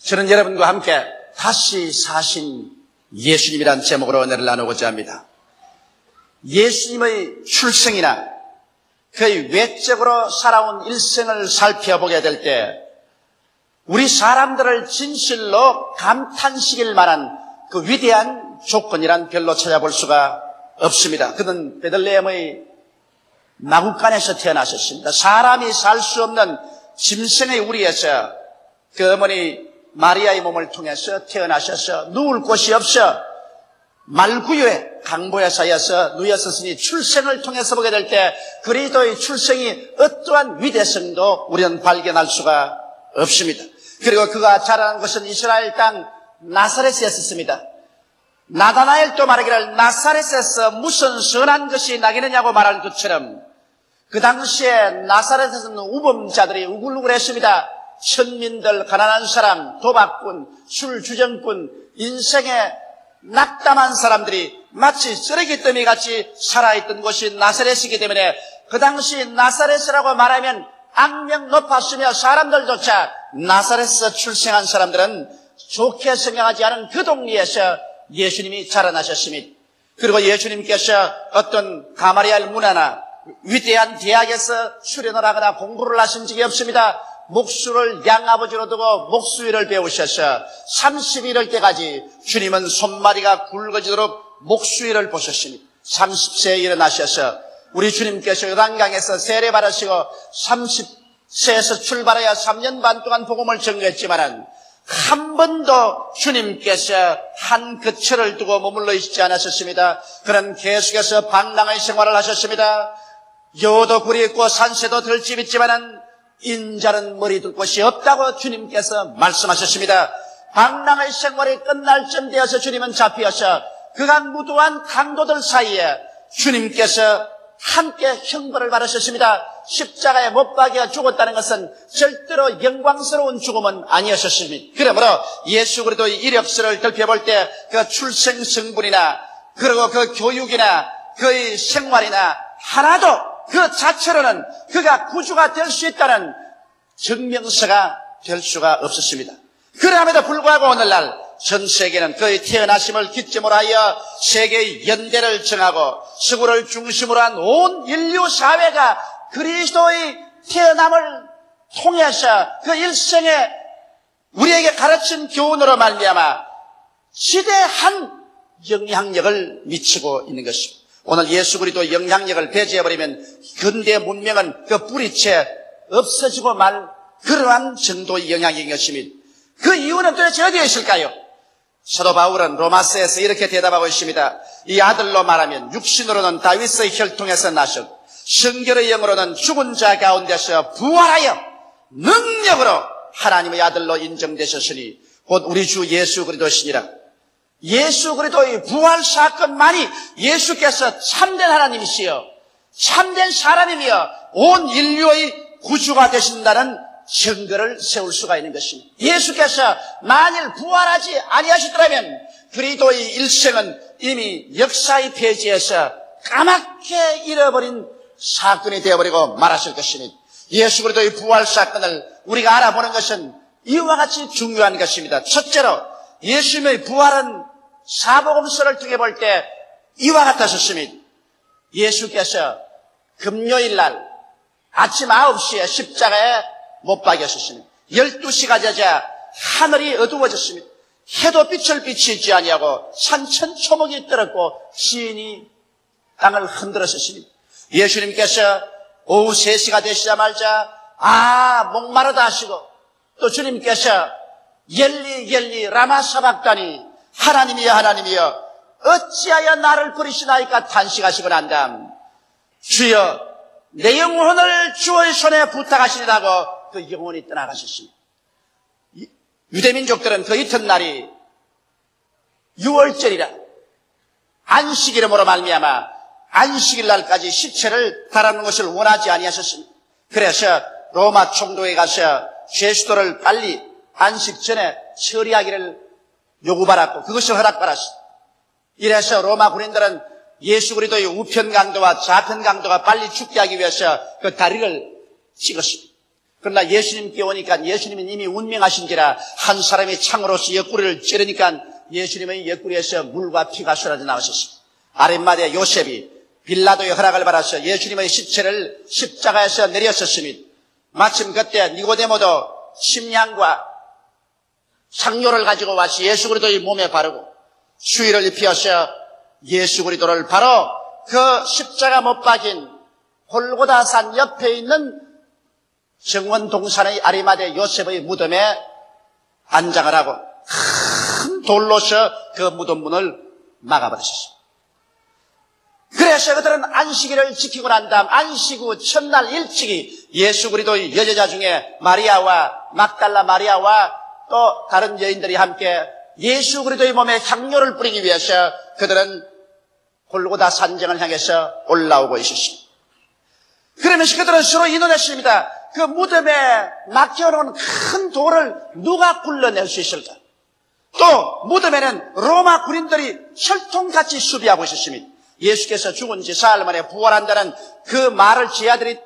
저는 여러분과 함께 다시 사신 예수님이란 제목으로 은혜를 나누고자 합니다. 예수님의 출생이나 그의 외적으로 살아온 일생을 살펴보게 될 때 우리 사람들을 진실로 감탄시킬 만한 그 위대한 조건이란 별로 찾아볼 수가 없습니다. 그는 베들레헴의 마구간에서 태어나셨습니다. 사람이 살 수 없는 짐승의 우리에서 그 어머니 마리아의 몸을 통해서 태어나셔서 누울 곳이 없어 말구유에 강보에 사이에서 누였었으니 출생을 통해서 보게 될 때 그리스도의 출생이 어떠한 위대성도 우리는 발견할 수가 없습니다. 그리고 그가 자라난 것은 이스라엘 땅 나사렛이었습니다. 나다나엘도 말하기를 나사렛에서 무슨 선한 것이 나겠느냐고 말한 것처럼 그 당시에 나사렛에서는 우범자들이 우글우글했습니다. 천민들, 가난한 사람, 도박꾼, 술주정꾼, 인생에 낙담한 사람들이 마치 쓰레기 더미 같이 살아있던 곳이 나사렛이기 때문에 그 당시 나사렛이라고 말하면 악명 높았으며 사람들조차 나사렛에서 출생한 사람들은 좋게 생각하지 않은 그 동리에서 예수님이 자라나셨습니다. 그리고 예수님께서 어떤 가마리알 문화나 위대한 대학에서 수련을 하거나 공부를 하신 적이 없습니다. 목수를 양아버지로 두고 목수일을 배우셔서 30일일 때까지 주님은 손마디가 굵어지도록 목수일을 보셨습니다. 30세에 일어나셔서 우리 주님께서 요단강에서 세례받으시고 30세에서 출발하여 3년 반 동안 복음을 전거했지만은 한 번도 주님께서 한 거처를 두고 머물러 있지 않으셨습니다. 그는 계속해서 방랑의 생활을 하셨습니다. 여도 굴이 있고 산새도 들집 있지만은 인자는 머리 둘 곳이 없다고 주님께서 말씀하셨습니다. 방랑의 생활이 끝날 쯤 되어서 주님은 잡히어서 그간 무도한 강도들 사이에 주님께서 함께 형벌을 받으셨습니다. 십자가에 못 박여 죽었다는 것은 절대로 영광스러운 죽음은 아니었습니다. 그러므로 예수 그리스도의 이력서를 살펴볼 때 그 출생 성분이나 그리고 그 교육이나 그의 생활이나 하나도 그 자체로는 그가 구주가 될 수 있다는 증명서가 될 수가 없었습니다. 그럼에도 불구하고 오늘날 전 세계는 그의 태어나심을 기점으로 하여 세계의 연대를 정하고 서구를 중심으로 한 온 인류 사회가 그리스도의 태어남을 통해서 그 일생에 우리에게 가르친 교훈으로 말미암아 지대한 영향력을 미치고 있는 것입니다. 오늘 예수 그리스도의 영향력을 배제해버리면 근대 문명은 그 뿌리채 없어지고 말 그러한 정도의 영향력인 것입니다. 그 이유는 도대체 어디에 있을까요? 사도 바울은 로마서에서 이렇게 대답하고 있습니다. 이 아들로 말하면 육신으로는 다윗의 혈통에서 나셨고 성결의 영으로는 죽은 자 가운데서 부활하여 능력으로 하나님의 아들로 인정되셨으니 곧 우리 주 예수 그리스도시니라. 예수 그리스도의 부활 사건만이 예수께서 참된 하나님이시여 참된 사람이며 온 인류의 구주가 되신다는 증거를 세울 수가 있는 것입니다. 예수께서 만일 부활하지 아니하시더라면 그리스도의 일생은 이미 역사의 페이지에서 까맣게 잃어버린 사건이 되어버리고 말았을 것입니다. 예수 그리스도의 부활 사건을 우리가 알아보는 것은 이와 같이 중요한 것입니다. 첫째로 예수님의 부활은 사복음서를 통해 볼 때 이와 같았습니다. 예수께서 금요일 날 아침 9시에 십자가에 못 박였습니다. 12시가 되자 하늘이 어두워졌습니다. 해도 빛을 비치지 아니하고 산천초목이 떨었고 시인이 땅을 흔들었습니다. 예수님께서 오후 3시가 되시자마자 목마르다 하시고 또 주님께서 엘리 라마 사박다니 하나님이여 하나님이여 어찌하여 나를 버리시나이까 탄식하시고 난 다음 주여 내 영혼을 주의 손에 부탁하시리라고 그 영혼이 떠나가셨습니다. 유대민족들은 그 이튿날이 6월절이라 안식일음으로 말미암아 안식일 날까지 시체를 달아놓는 것을 원하지 아니하셨습니다. 그래서 로마 총독에 가서 죄수들을 빨리 안식 전에 처리하기를 요구받았고 그것을 허락받았습니다. 이래서 로마 군인들은 예수 그리스도의 우편 강도와 좌편 강도가 빨리 죽게 하기 위해서 그 다리를 찍었습니다. 그러나 예수님께 오니까 예수님은 이미 운명하신지라 한 사람이 창으로서 옆구리를 찌르니까 예수님의 옆구리에서 물과 피가 쏟아져 나오셨습니다. 아랫마대 요셉이 빌라도의 허락을 받아서 예수님의 시체를 십자가에서 내렸었습니다. 마침 그때 니고데모도 침향과 상료를 가지고 와서 예수 그리스도의 몸에 바르고 수의를 입혀서 예수 그리스도를 바로 그 십자가 못 박인 골고다산 옆에 있는 정원 동산의 아리마대 요셉의 무덤에 안장을 하고 큰 돌로서 그 무덤 문을 막아버렸습니다. 그래서 그들은 안식일을 지키고 난 다음 안식 후 첫날 일찍이 예수 그리스도의 여제자 중에 마리아와 막달라 마리아와 또 다른 여인들이 함께 예수 그리스도의 몸에 향료를 뿌리기 위해서 그들은 골고다 산정을 향해서 올라오고 있었습니다. 그러면서 그들은 서로 의논했습니다. 그 무덤에 맡겨놓은 큰 돌을 누가 굴러낼 수 있을까? 또 무덤에는 로마 군인들이 철통같이 수비하고 있었습니다. 예수께서 죽은 지 사흘 만에 부활한다는 그 말을 제자들이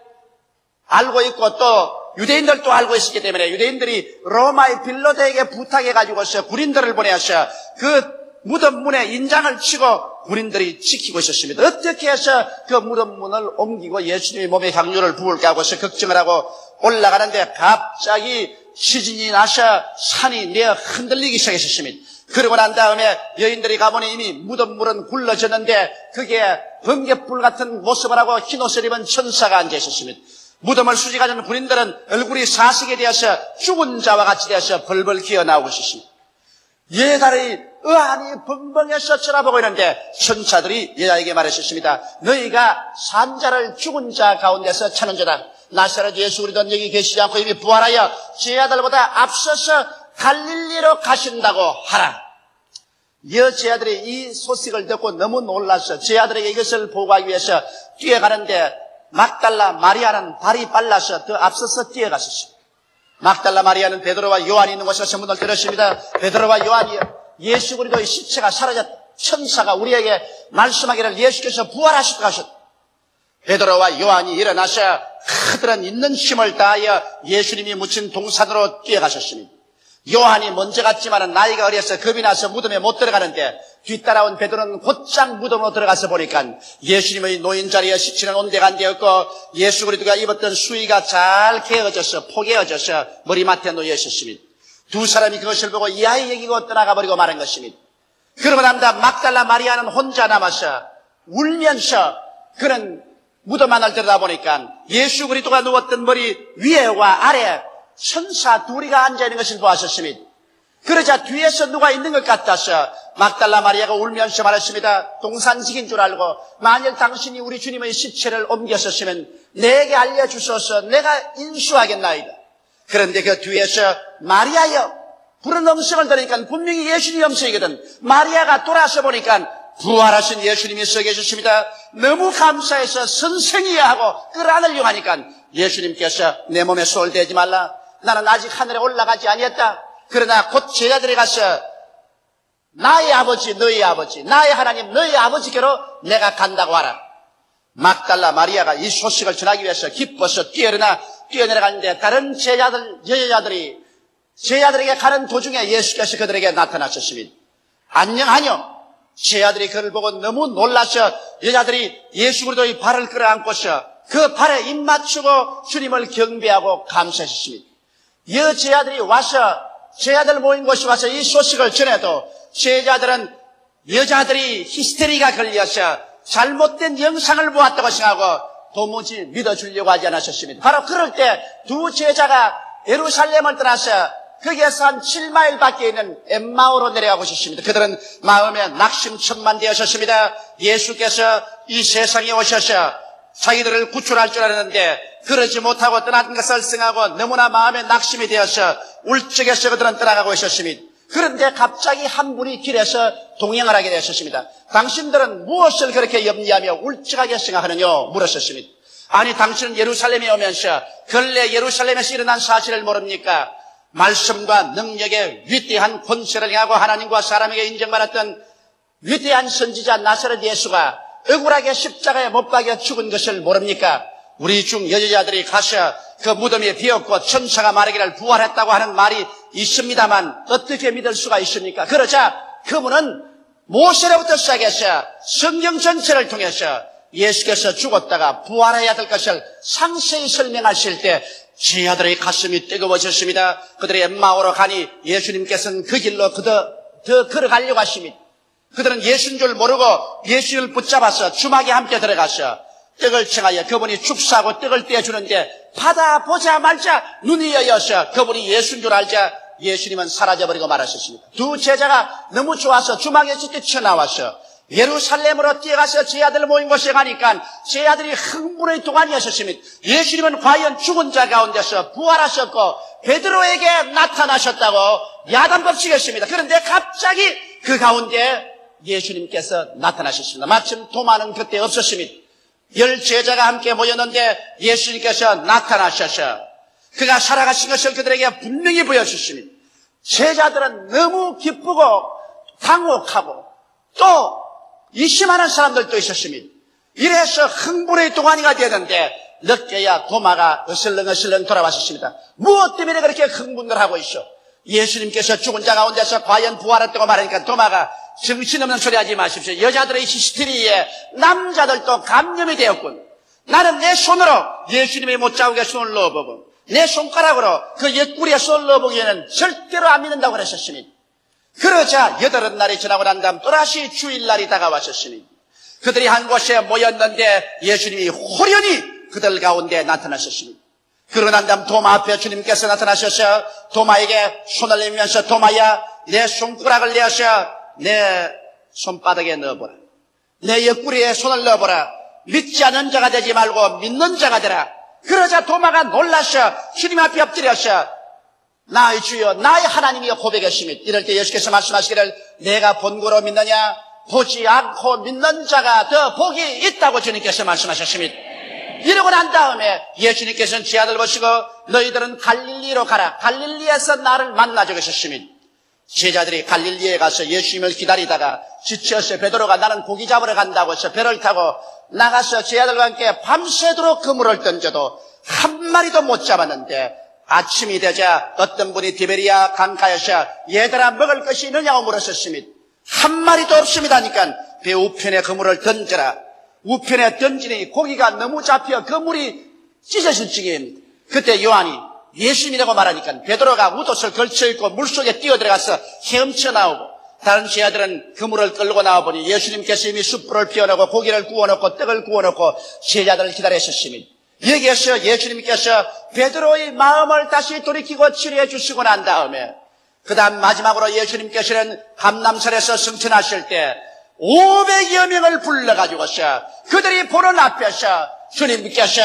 알고 있고 또 유대인들도 알고 있었기 때문에 유대인들이 로마의 빌라도에게 부탁해가지고서 군인들을 보내서 그 무덤 문에 인장을 치고 군인들이 지키고 있었습니다. 어떻게 해서 그 무덤 문을 옮기고 예수님의 몸에 향유를 부을까 하고서 걱정을 하고 올라가는데 갑자기 시진이 나서 산이 내어 흔들리기 시작했습니다. 그러고 난 다음에 여인들이 가보니 이미 무덤 물은 굴러졌는데 그게 번갯불 같은 모습을 하고 흰옷을 입은 천사가 앉아 있었습니다. 무덤을 수직하는 군인들은 얼굴이 사색이 되어서 죽은 자와 같이 되어서 벌벌 기어 나오고 있었습니다. 여자들이 의안이 벙벙해서 쳐다보고 있는데 천사들이 여자에게 말했었습니다. 너희가 산자를 죽은 자 가운데서 찾는 자다. 나사렛 예수 그리스도는 여기 계시지 않고 이미 부활하여 제자들보다 앞서서 갈릴리로 가신다고 하라. 여제자들이 이 소식을 듣고 너무 놀라서 제자들에게 이것을 보고하기 위해서 뛰어가는데 막달라 마리아는 발이 빨라서 더 앞서서 뛰어갔었습니다. 막달라 마리아는 베드로와 요한이 있는 곳에서 문을 들었습니다. 베드로와 요한이 예수 그리스도의 시체가 사라졌다. 천사가 우리에게 말씀하기를 예수께서 부활하셨다 하셨다. 베드로와 요한이 일어나서 그들은 있는 힘을 다하여 예수님이 묻힌 동산으로 뛰어가셨습니다. 요한이 먼저 갔지만 나이가 어려서 겁이 나서 무덤에 못 들어가는데 뒤따라온 베드로는 곧장 무덤으로 들어가서 보니까 예수님의 노인 자리에 시체는 온데가 안 되었고 예수 그리스도가 입었던 수의가 잘 개어져서 포개어져서 머리맡에 놓여 있었습니다. 두 사람이 그것을 보고 이하이 여기고 떠나가 버리고 말한 것입니다. 그러고 난다 막달라 마리아는 혼자 남아서 울면서 그는 무덤 안을 들여다보니까 예수 그리스도가 누웠던 머리 위에와 아래 천사 둘이가 앉아있는 것을 보았었습니다. 그러자 뒤에서 누가 있는 것 같아서 막달라 마리아가 울면서 말했습니다. 동산직인 줄 알고 만일 당신이 우리 주님의 시체를 옮겼었으면 내게 알려주소서 내가 인수하겠나이다. 그런데 그 뒤에서 마리아여 부른 음성을 들으니까 분명히 예수님의 음성이거든. 마리아가 돌아서 보니까 부활하신 예수님이 서 계셨습니다. 너무 감사해서 선생이야 하고 끌어안으려고 하니까 예수님께서 내 몸에 손을 대지 말라. 나는 아직 하늘에 올라가지 아니했다. 그러나 곧 제자들이 가서 나의 아버지 너희 아버지 나의 하나님 너희 아버지께로 내가 간다고 하라. 막달라 마리아가 이 소식을 전하기 위해서 기뻐서 뛰어내려가는데 다른 여자들이 제자들에게 가는 도중에 예수께서 그들에게 나타나셨습니다. 안녕. 제자들이 그를 보고 너무 놀라서 여자들이 예수 그리스도의 발을 끌어안고서 그 발에 입 맞추고 주님을 경배하고 감사했습니다. 여제자들이 와서 제자들 모인 곳에 와서 이 소식을 전해도 제자들은 여자들이 히스테리가 걸려서 잘못된 영상을 보았다고 생각하고 도무지 믿어주려고 하지 않았습니다. 바로 그럴 때 두 제자가 예루살렘을 떠나서 거기에서 한 7마일 밖에 있는 엠마오로 내려가고 있었습니다. 그들은 마음에 낙심천만되었습니다. 예수께서 이 세상에 오셔서 자기들을 구출할 줄 알았는데 그러지 못하고 떠난 것을 생각하고 너무나 마음에 낙심이 되어서 울적해서 그들은 떠나가고 있었습니다. 그런데 갑자기 한 분이 길에서 동행을 하게 되었습니다. 당신들은 무엇을 그렇게 염려하며 울적하게 생각하느냐 물었습니다. 아니 당신은 예루살렘에 오면서 근래 예루살렘에서 일어난 사실을 모릅니까? 말씀과 능력의 위대한 권세를 행하고 하나님과 사람에게 인정받았던 위대한 선지자 나사렛 예수가 억울하게 십자가에 못 박여 죽은 것을 모릅니까? 우리 중 여자들이 가셔 그 무덤이 비었고 천사가 말하기를 부활했다고 하는 말이 있습니다만 어떻게 믿을 수가 있습니까? 그러자 그분은 모세로부터 시작해서 성경 전체를 통해서 예수께서 죽었다가 부활해야 될 것을 상세히 설명하실 때 제자들의 가슴이 뜨거워졌습니다. 그들이 엠마오로 가니 예수님께서는 그 길로 더 걸어가려고 하십니다. 그들은 예수인 줄 모르고 예수를 붙잡아서 주막에 함께 들어가서 떡을 청하여 그분이 축사하고 떡을 떼어주는데 받아보자마자 눈이 여여서 그분이 예수인 줄 알자 예수님은 사라져버리고 말하셨습니다. 두 제자가 너무 좋아서 주막에서 뛰쳐나와서 예루살렘으로 뛰어가서 제자들 모인 곳에 가니까 제자들이 흥분의 도가니였습니다. 예수님은 과연 죽은 자 가운데서 부활하셨고 베드로에게 나타나셨다고 야단법치겠습니다. 그런데 갑자기 그 가운데 예수님께서 나타나셨습니다. 마침 도마는 그때 없었습니다. 10 제자가 함께 모였는데 예수님께서 나타나셔서 그가 살아가신 것을 그들에게 분명히 보여주십니다. 제자들은 너무 기쁘고 당혹하고 또 의심하는 사람들도 있었습니다. 이래서 흥분의 동안이가 되는데 늦게야 도마가 어슬렁어슬렁 돌아왔었습니다. 무엇 때문에 그렇게 흥분을 하고 있어? 예수님께서 죽은 자 가운데서 과연 부활했다고 말하니까 도마가 정신없는 소리 하지 마십시오. 여자들의 히스테리에 남자들도 감염이 되었군. 나는 내 손으로 예수님의 못자국에 손을 넣어보고 내 손가락으로 그 옆구리에 손을 넣어보기에는 절대로 안 믿는다고 그랬었습니다. 그러자 8날이 지나고 난 다음 또다시 주일날이 다가왔었으니 그들이 한 곳에 모였는데 예수님이 호련히 그들 가운데 나타나셨습니다. 그러고 난 다음 도마 앞에 주님께서 나타나셔서 도마에게 손을 내밀면서 도마야 내 손가락을 내어서 내 손바닥에 넣어보라. 내 옆구리에 손을 넣어보라. 믿지 않는 자가 되지 말고 믿는 자가 되라. 그러자 도마가 놀라서 주님 앞에 엎드려서 나의 주여 나의 하나님이여 고백했습니다. 이럴 때 예수께서 말씀하시기를 내가 본고로 믿느냐 보지 않고 믿는 자가 더 복이 있다고 주님께서 말씀하셨습니다. 이러고 난 다음에 예수님께서는 제자들 보시고 너희들은 갈릴리로 가라. 갈릴리에서 나를 만나 적으셨습니다. 제자들이 갈릴리에 가서 예수님을 기다리다가 지쳐서 베드로가 나는 고기 잡으러 간다고 해서 배를 타고 나가서 제자들과 함께 밤새도록 그물을 던져도 한 마리도 못 잡았는데 아침이 되자 어떤 분이 디베리아 강가에서 얘들아 먹을 것이 있느냐고 물었었습니다. 한 마리도 없습니다니까 배 우편에 그물을 던져라. 우편에 던지니 고기가 너무 잡혀 그물이 찢어질 지경입니다. 그때 요한이 예수님이라고 말하니까 베드로가 웃옷을 걸쳐입고 물속에 뛰어들어가서 헤엄쳐 나오고 다른 제자들은 그물을 끌고 나와보니 예수님께서 이미 숯불을 피워놓고 고기를 구워놓고 떡을 구워놓고 제자들을 기다리셨습니다. 여기에서 예수님께서 베드로의 마음을 다시 돌이키고 치료해 주시고 난 다음에 그 다음 마지막으로 예수님께서는 감람산에서 승천하실 때 500여 명을 불러가지고서 그들이 보는 앞에서 주님께서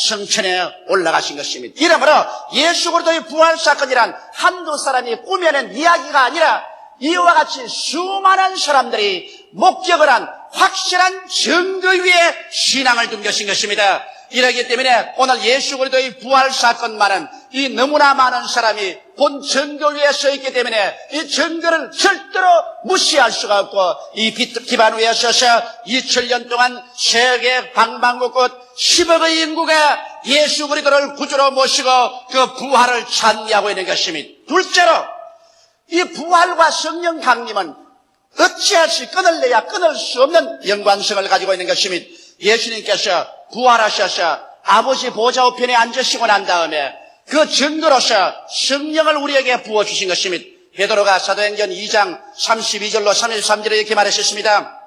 성천에 올라가신 것입니다. 이러므로 예수 그리스도의 부활 사건이란 한두 사람이 꾸며낸 이야기가 아니라 이와 같이 수많은 사람들이 목격을 한 확실한 증거 위에 신앙을 둔 것입니다. 이러기 때문에 오늘 예수 그리스도의 부활 사건만은 이 너무나 많은 사람이 본 증거 위에 서 있기 때문에 이 증거를 절대로 무시할 수가 없고 이 기반 위에 서서 2000년 동안 세계 방방곡곡 10억의 인구가 예수 그리스도를 구주로 모시고 그 부활을 찬미하고 있는 것입니다. 둘째로 이 부활과 성령 강림은 어찌할지 끊을래야 끊을 수 없는 연관성을 가지고 있는 것입니다. 예수님께서 부활하셔서 아버지 보좌 우편에 앉으시고 난 다음에 그 증거로서 성령을 우리에게 부어주신 것입니다. 베드로가 사도행전 2장 32절로 33절에 이렇게 말하셨습니다.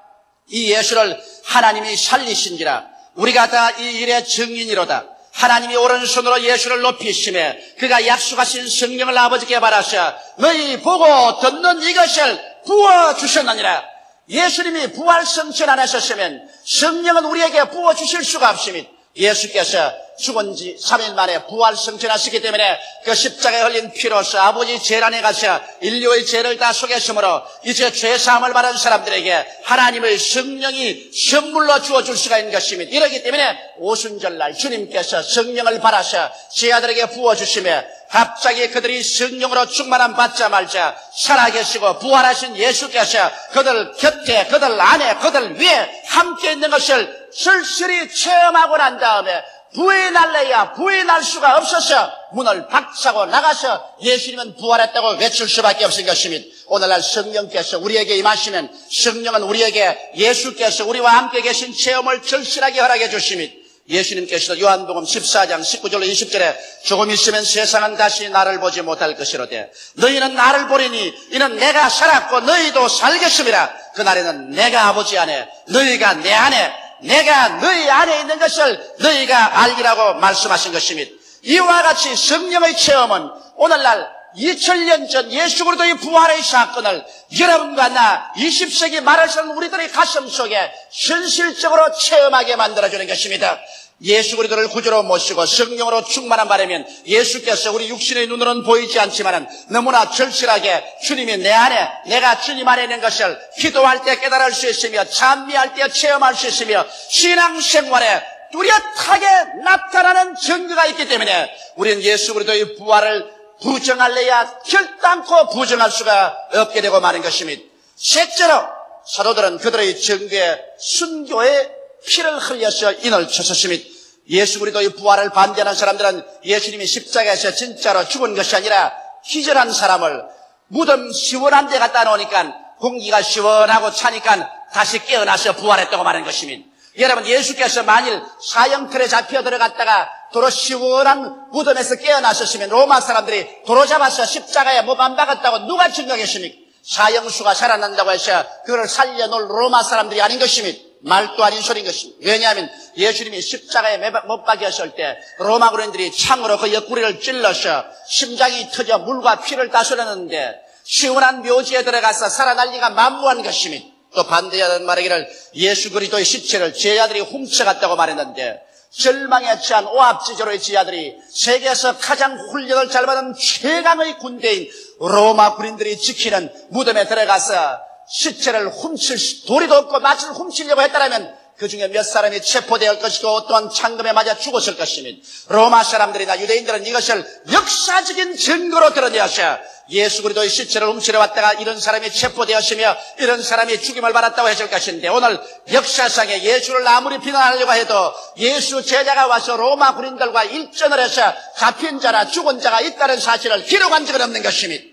이 예수를 하나님이 살리신지라 우리가 다 이 일의 증인이로다. 하나님이 오른손으로 예수를 높이시매 그가 약속하신 성령을 아버지께 받아서 너희 보고 듣는 이것을 부어주셨느니라. 예수님이 부활 성천 안 하셨으면 성령은 우리에게 부어주실 수가 없습니다. 예수께서 죽은 지 3일 만에 부활 성천하시기 때문에 그 십자가에 흘린 피로서 아버지 재단에 가서 인류의 죄를 다 속였으므로 이제 죄사함을 받은 사람들에게 하나님의 성령이 선물로 주어줄 수가 있는 것입니다. 이러기 때문에 오순절날 주님께서 성령을 받아서 제자들에게 부어주시며 갑자기 그들이 성령으로 충만함 받자마자 살아계시고 부활하신 예수께서 그들 곁에 그들 안에 그들 위에 함께 있는 것을 슬슬히 체험하고 난 다음에 부인할래야 부인할 수가 없어서 문을 박차고 나가서 예수님은 부활했다고 외칠 수밖에 없을 것입니다. 오늘날 성령께서 우리에게 임하시면 성령은 우리에게 예수께서 우리와 함께 계신 체험을 절실하게 허락해 주십니다. 예수님께서 요한복음 14장 19절로 20절에 조금 있으면 세상은 다시 나를 보지 못할 것이로되 너희는 나를 보리니 이는 내가 살았고 너희도 살겠음이라. 그날에는 내가 아버지 안에 너희가 내 안에 내가 너희 안에 있는 것을 너희가 알리라고 말씀하신 것입니다. 이와 같이 성령의 체험은 오늘날 2000년 전 예수 그리스도의 부활의 사건을 여러분과 나 20세기 말을 사는 우리들의 가슴 속에 현실적으로 체험하게 만들어주는 것입니다. 예수 그리스도를 구주로 모시고 성령으로 충만한 바라면 예수께서 우리 육신의 눈으로는 보이지 않지만 너무나 절실하게 주님이 내 안에 내가 주님 안에 있는 것을 기도할 때 깨달을 수 있으며 찬미할 때 체험할 수 있으며 신앙생활에 뚜렷하게 나타나는 증거가 있기 때문에 우리는 예수 그리스도의 부활을 부정할래야 결단코 부정할 수가 없게 되고 마는 것입니다. 셋째로 사도들은 그들의 증거에 순교의 피를 흘려서 인을 쳤었습니다. 예수 그리스도의 부활을 반대하는 사람들은 예수님이 십자가에서 진짜로 죽은 것이 아니라 기절한 사람을 무덤 시원한 데 갖다 놓으니까 공기가 시원하고 차니까 다시 깨어나서 부활했다고 말하는 것입니다. 여러분, 예수께서 만일 사형틀에 잡혀 들어갔다가 도로 시원한 무덤에서 깨어나셨으면 로마 사람들이 도로 잡아서 십자가에 못 안 박았다고 누가 증거하겠습니까? 사형수가 살아난다고 해서 그걸 살려놓을 로마 사람들이 아닌 것입니다. 말도 아닌 소리인 것입니다. 왜냐하면 예수님이 십자가에 못 박였을 때 로마 군인들이 창으로 그 옆구리를 찔러서 심장이 터져 물과 피를 다 쏟아냈는데 시원한 묘지에 들어가서 살아날 리가 만무한 것입니다. 또 반대하는 말하기를 예수 그리스도의 시체를 제자들이 훔쳐갔다고 말했는데 절망에 처한 오합지졸의 제자들이 세계에서 가장 훈련을 잘 받은 최강의 군대인 로마 군인들이 지키는 무덤에 들어가서 시체를 훔칠 도리도 없고 낯을 훔치려고 했다면 그 중에 몇 사람이 체포될 것이고 또한 창금에 맞아 죽었을 것입니다. 로마 사람들이나 유대인들은 이것을 역사적인 증거로 드러내어서 예수 그리스도의 시체를 훔치러 왔다가 이런 사람이 체포되었으며 이런 사람이 죽임을 받았다고 했을 것인데 오늘 역사상에 예수를 아무리 비난하려고 해도 예수 제자가 와서 로마 군인들과 일전을 해서 잡힌 자나 죽은 자가 있다는 사실을 기록한 적은 없는 것입니다.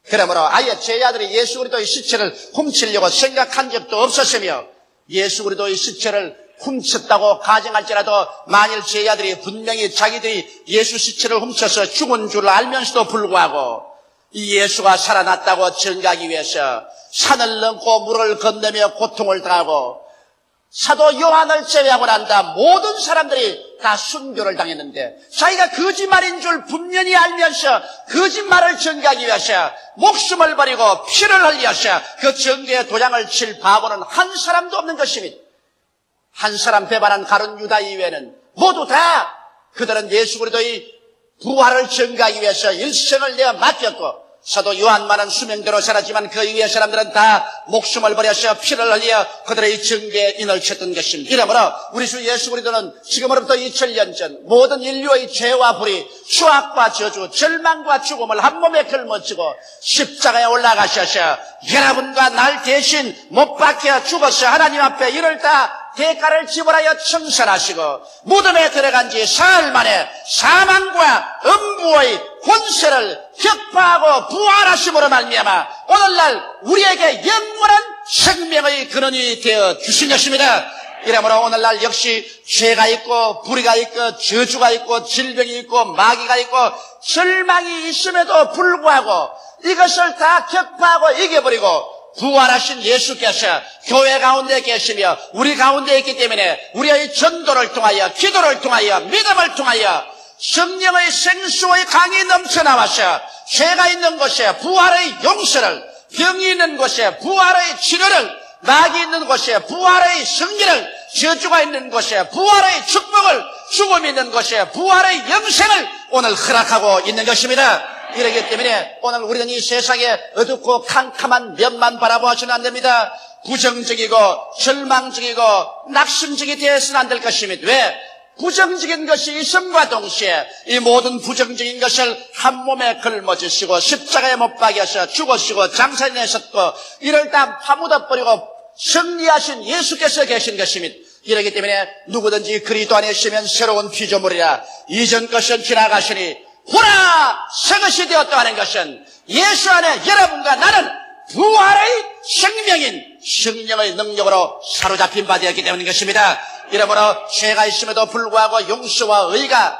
그러므로 아예 제자들이 예수 그리스도의 시체를 훔치려고 생각한 적도 없었으며 예수 그리스도의 시체를 훔쳤다고 가정할지라도 만일 제자들이 분명히 자기들이 예수 시체를 훔쳐서 죽은 줄 알면서도 불구하고 이 예수가 살아났다고 증거하기 위해서 산을 넘고 물을 건너며 고통을 당하고 사도 요한을 제외하고 난다 모든 사람들이 다 순교를 당했는데 자기가 거짓말인 줄 분명히 알면서 거짓말을 증거하기 위해서 목숨을 버리고 피를 흘려서 그 증거에 도장을 칠 바보는 한 사람도 없는 것입니다. 한 사람 배반한 가룟 유다 이외에는 모두 다 그들은 예수 그리스도의 부활을 증거하기 위해서 일생을 내어 맡겼고 사도 요한만은 수명대로 살았지만 그 이외의 사람들은 다 목숨을 버려서 피를 흘려 그들의 증거에 인을 쳤던 것입니다. 이러므로 우리 주 예수 그리스도는 지금으로부터 2000년 전 모든 인류의 죄와 불의, 수학과 저주, 절망과 죽음을 한 몸에 걸머쥐고 십자가에 올라가셔서 여러분과 날 대신 못 박혀 죽어서 하나님 앞에 이를 다 대가를 지불하여 청산하시고 무덤에 들어간 지 사흘 만에 사망과 음부의 권세를 격파하고 부활하심으로 말미암아 오늘날 우리에게 영원한 생명의 근원이 되어 주신 것입니다. 이러므로 오늘날 역시 죄가 있고 불의가 있고 저주가 있고 질병이 있고 마귀가 있고 절망이 있음에도 불구하고 이것을 다 격파하고 이겨버리고 부활하신 예수께서 교회 가운데 계시며 우리 가운데 있기 때문에 우리의 전도를 통하여 기도를 통하여 믿음을 통하여 성령의 생수의 강이 넘쳐나와서 죄가 있는 곳에 부활의 용서를, 병이 있는 곳에 부활의 치료를, 낙이 있는 곳에 부활의 승리를, 저주가 있는 곳에 부활의 축복을, 죽음이 있는 곳에 부활의 영생을 오늘 허락하고 있는 것입니다. 이러기 때문에 오늘 우리는 이 세상에 어둡고 캄캄한 면만 바라보아서는 안 됩니다. 부정적이고 절망적이고 낙심적이 되어서는 안 될 것입니다. 왜? 부정적인 것이 있음과 동시에 이 모든 부정적인 것을 한 몸에 걸머지시고 십자가에 못 박여서 죽으시고 장사내셨고 이를 다 파묻어버리고 승리하신 예수께서 계신 것입니다. 이러기 때문에 누구든지 그리스도 안에 있으면 새로운 피조물이라. 이전 것은 지나가시니 보라 새 것이 되었다 하는 것은 예수 안에 여러분과 나는 부활의 생명인 성령의 능력으로 사로잡힌 바 되었기 때문인 것입니다. 이러므로 죄가 있음에도 불구하고 용서와 의가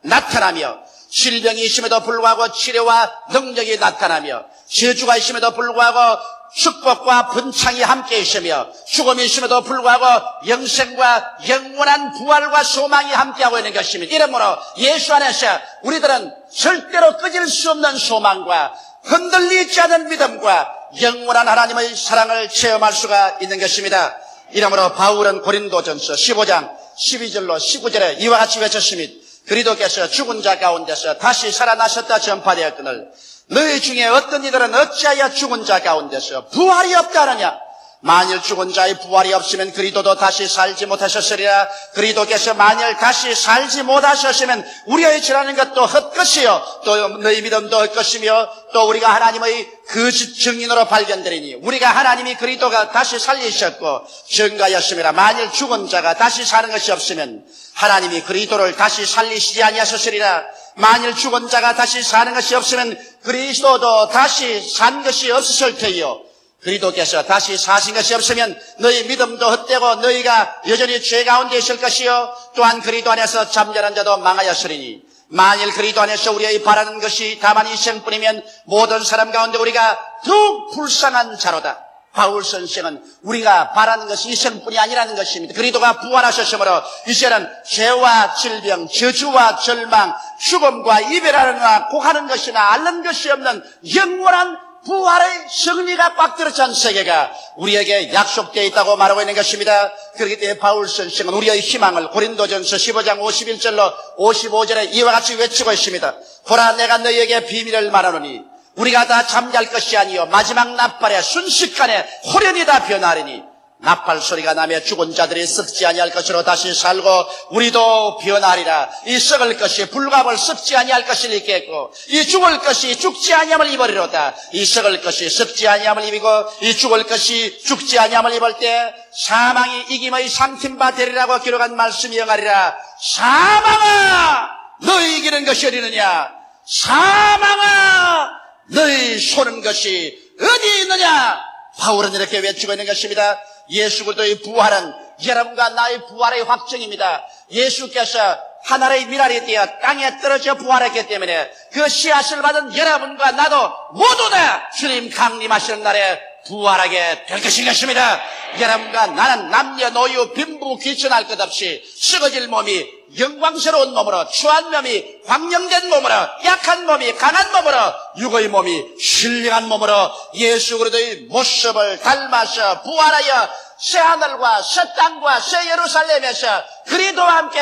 나타나며, 질병이 있음에도 불구하고 치료와 능력이 나타나며, 저주가 있음에도 불구하고 축복과 번창이 함께 있으며, 죽음이 있음에도 불구하고 영생과 영원한 부활과 소망이 함께하고 있는 것입니다. 이러므로 예수 안에서 우리들은 절대로 꺼질 수 없는 소망과 흔들리지 않은 믿음과 영원한 하나님의 사랑을 체험할 수가 있는 것입니다. 이러므로 바울은 고린도전서 15장 12절로 19절에 이와 같이 외쳤습니다. 그리스도께서 죽은 자 가운데서 다시 살아나셨다 전파되었거늘 너희 중에 어떤 이들은 어찌하여 죽은 자 가운데서 부활이 없다 하느냐. 만일 죽은 자의 부활이 없으면 그리스도도 다시 살지 못하셨으리라. 그리스도께서 만일 다시 살지 못하셨으면 우리의 지라는 것도 헛것이요 또 너희 믿음도 헛것이며 또 우리가 하나님의 거짓 증인으로 발견되리니 우리가 하나님이 그리스도가 다시 살리셨고 증거하였음이라. 만일 죽은 자가 다시 사는 것이 없으면 하나님이 그리스도를 다시 살리시지 아니하셨으리라. 만일 죽은 자가 다시 사는 것이 없으면 그리스도도 다시 산 것이 없으실 테요. 그리스도께서 다시 사신 것이 없으면 너희 믿음도 헛되고 너희가 여전히 죄 가운데 있을 것이요 또한 그리스도 안에서 잠잠한 자도 망하였으리니 만일 그리스도 안에서 우리의 바라는 것이 다만 이 생뿐이면 모든 사람 가운데 우리가 더욱 불쌍한 자로다. 바울 선생은 우리가 바라는 것이 이 생뿐이 아니라는 것입니다. 그리스도가 부활하셨으므로 이제는 죄와 질병, 저주와 절망, 죽음과 이별하거나 고하는 것이나 앓는 것이 없는 영원한 부활의 승리가 꽉 들어찬 세계가 우리에게 약속되어 있다고 말하고 있는 것입니다. 그렇기 때문에 바울 선생은 우리의 희망을 고린도전서 15장 51절로 55절에 이와 같이 외치고 있습니다. 보라 내가 너희에게 비밀을 말하노니 우리가 다 잠잘 것이 아니요 마지막 나팔에 순식간에 호련히 다 변하리니 나팔 소리가 나며 죽은 자들이 썩지 아니할 것으로 다시 살고 우리도 변하리라. 이 썩을 것이 불갑을 썩지 아니할 것을 입겠고 이 죽을 것이 죽지 아니함을 입으리로다. 이 썩을 것이 썩지 아니함을 입이고 이 죽을 것이 죽지 아니함을 입을 때 사망이 이김의 삼킴바 되리라고 기록한 말씀이 영하리라. 사망아 너희 이기는 것이 어디느냐. 사망아 너희 소는 것이 어디 있느냐. 바울은 이렇게 외치고 있는 것입니다. 예수 그리스도의 부활은 여러분과 나의 부활의 확증입니다. 예수께서 하늘의 미랄이 되어 땅에 떨어져 부활했기 때문에 그 씨앗을 받은 여러분과 나도 모두 다 주님 강림하시는 날에 부활하게 될 것인 것입니다. 여러분과 나는 남녀노유 빈부 귀천할 것 없이 썩어질 몸이 영광스러운 몸으로, 추한 몸이 광명된 몸으로, 약한 몸이 강한 몸으로, 육의 몸이 신령한 몸으로 예수 그리스도의 모습을 닮아서 부활하여 새 하늘과 새 땅과 새 예루살렘에서 그리스도와 함께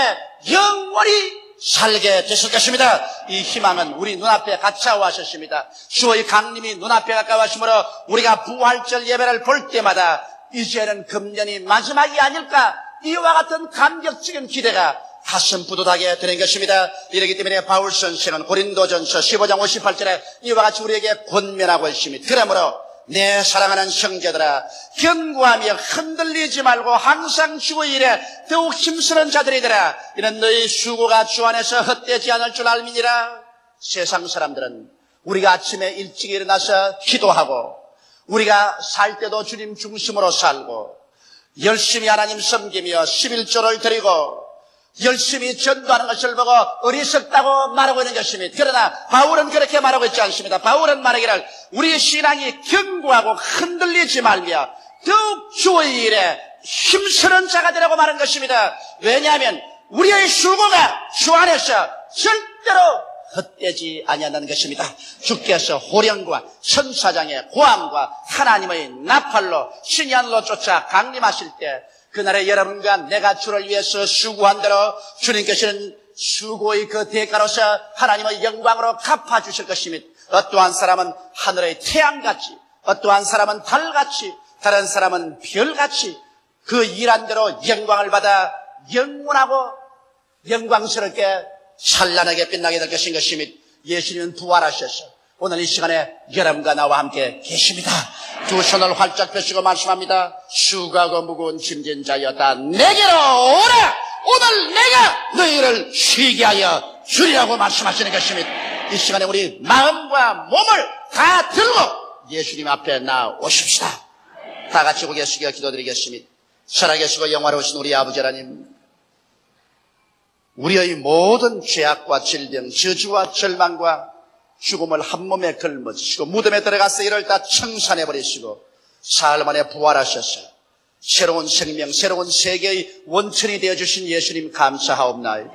영원히 살게 되실 것입니다. 이 희망은 우리 눈앞에 갇혀왔었습니다. 주의 강림이 눈앞에 가까워지므로 우리가 부활절 예배를 볼 때마다 이제는 금년이 마지막이 아닐까, 이와 같은 감격적인 기대가 가슴 뿌듯하게 되는 것입니다. 이렇기 때문에 바울 선생은 고린도전서 15장 58절에 이와 같이 우리에게 권면하고 있습니다. 그러므로 내 사랑하는 형제들아, 견고하며 흔들리지 말고 항상 주의 일에 더욱 힘쓰는 자들이더라. 이는 너희 수고가 주 안에서 헛되지 않을 줄 알미니라. 세상 사람들은 우리가 아침에 일찍 일어나서 기도하고 우리가 살 때도 주님 중심으로 살고 열심히 하나님 섬기며 11조를 드리고 열심히 전도하는 것을 보고 어리석다고 말하고 있는 것입니다. 그러나 바울은 그렇게 말하고 있지 않습니다. 바울은 말하기를 우리의 신앙이 견고하고 흔들리지 말며 더욱 주의 일에 힘쓰는 자가 되라고 말한 것입니다. 왜냐하면 우리의 수고가 주 안에서 절대로 헛되지 아니한다는 것입니다. 주께서 호령과 천사장의 고함과 하나님의 나팔로 신이 하늘로 쫓아 강림하실 때 그날에 여러분과 내가 주를 위해서 수고한 대로 주님께서는 수고의 그 대가로서 하나님의 영광으로 갚아주실 것입니다. 어떠한 사람은 하늘의 태양같이, 어떠한 사람은 달같이, 다른 사람은 별같이 그 일한 대로 영광을 받아 영원하고 영광스럽게 찬란하게 빛나게 될 것인 것입니다. 예수님은 부활하셔서 오늘 이 시간에 여러분과 나와 함께 계십니다. 두 손을 활짝 펴시고 말씀합니다. 수고하고 무거운 짐진 자여 다 내게로 오라. 오늘 내가 너희를 쉬게 하여 주리라고 말씀하시는 것입니다. 이 시간에 우리 마음과 몸을 다 들고 예수님 앞에 나오십시다. 다 같이 고개 숙여 기도드리겠습니다. 살아계시고 영화로우신 우리 아버지 하나님, 우리의 모든 죄악과 질병, 저주와 절망과 죽음을 한 몸에 걸머지시고 무덤에 들어가서 이를 다 청산해버리시고 사흘 만에 부활하셔서 새로운 생명, 새로운 세계의 원천이 되어주신 예수님 감사하옵나이다.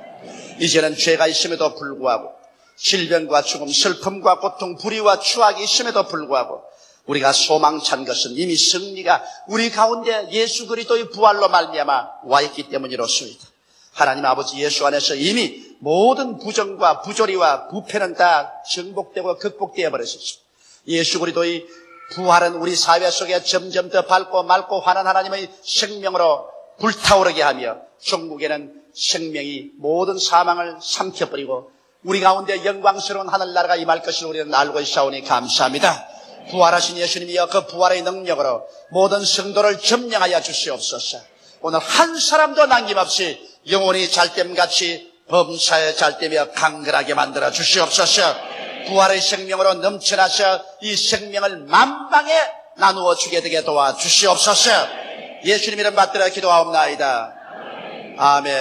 이제는 죄가 있음에도 불구하고 질병과 죽음, 슬픔과 고통, 불의와 추악이 있음에도 불구하고 우리가 소망찬 것은 이미 승리가 우리 가운데 예수 그리스도의 부활로 말미암아 와 있기 때문이로소이다. 하나님 아버지, 예수 안에서 이미 모든 부정과 부조리와 부패는 다 정복되고 극복되어 버렸습니다. 예수 그리스도의 부활은 우리 사회 속에 점점 더 밝고 맑고 환한 하나님의 생명으로 불타오르게 하며 종국에는 생명이 모든 사망을 삼켜버리고 우리 가운데 영광스러운 하늘나라가 임할 것을 우리는 알고 있사오니 감사합니다. 부활하신 예수님이여 그 부활의 능력으로 모든 성도를 점령하여 주시옵소서. 오늘 한 사람도 남김없이 영원히 잘됨같이 범사에 잘되며 강건하게 만들어 주시옵소서. 부활의 생명으로 넘쳐나서 이 생명을 만방에 나누어 주게 되게 도와주시옵소서. 예수님 이름 받들어 기도하옵나이다. 아멘.